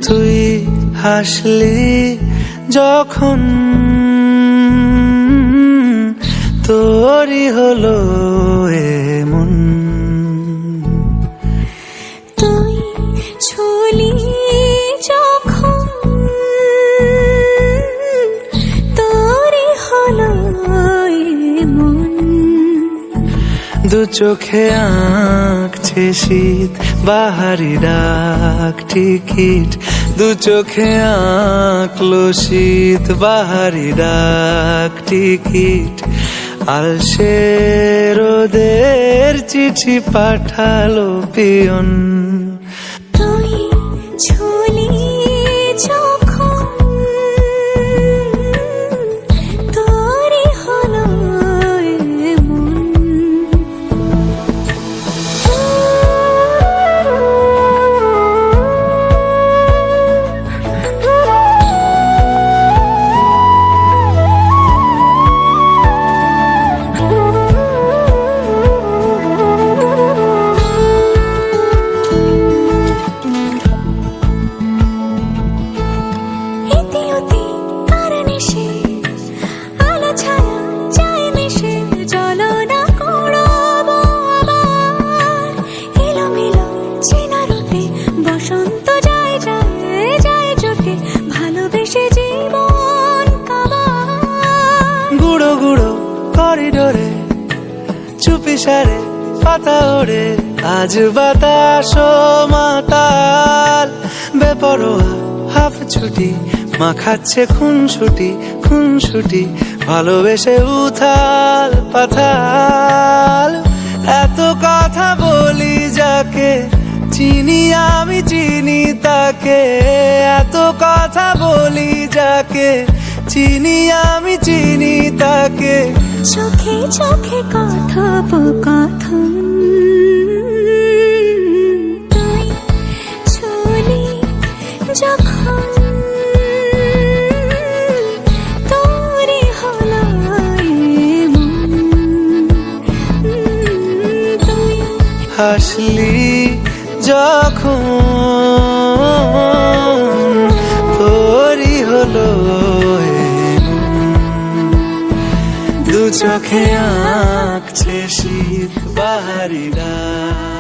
তুই হাসলি যখন তোরই হলো এমন, তুই ছুলি যখন তোরই হলো এমন। দু চোখে আঁকছে শীত বাহারি ডাক টিকিট, দু চোখে আঁকলো শীত বাহারি ডাক টিকিট। আলসে রোদের চিঠি পাঠালো পিয়ন, তুই ছুলি যখন তোরই হলো এমন। বসন্ত যায় যায় যায় চোখে ভালোবেসে জীবন কাবার। গুঁড়ো গুঁড়ো করিডোরে চুপি সারে পাতা ওড়ে, আজ বাতাস মাতাল বেপরোয়া হাফ ছুটি, মাখাচ্ছে খুনসুটি খুনসুটি ভালোবেসে উথাল পাথাল। এত কথা বলি যাকে চিনি আমি চিনি তাকে, এত কথা বলি যাকে চিনি আমি চিনি তাকে। চোখে চোখে কথোপকথন, তুই ছুলি যখন তোরই হলো এমন। তুই হাসলি যখন তোরই হলো এমন, দু চোখে আঁকছে শীত বাহারি ডাক।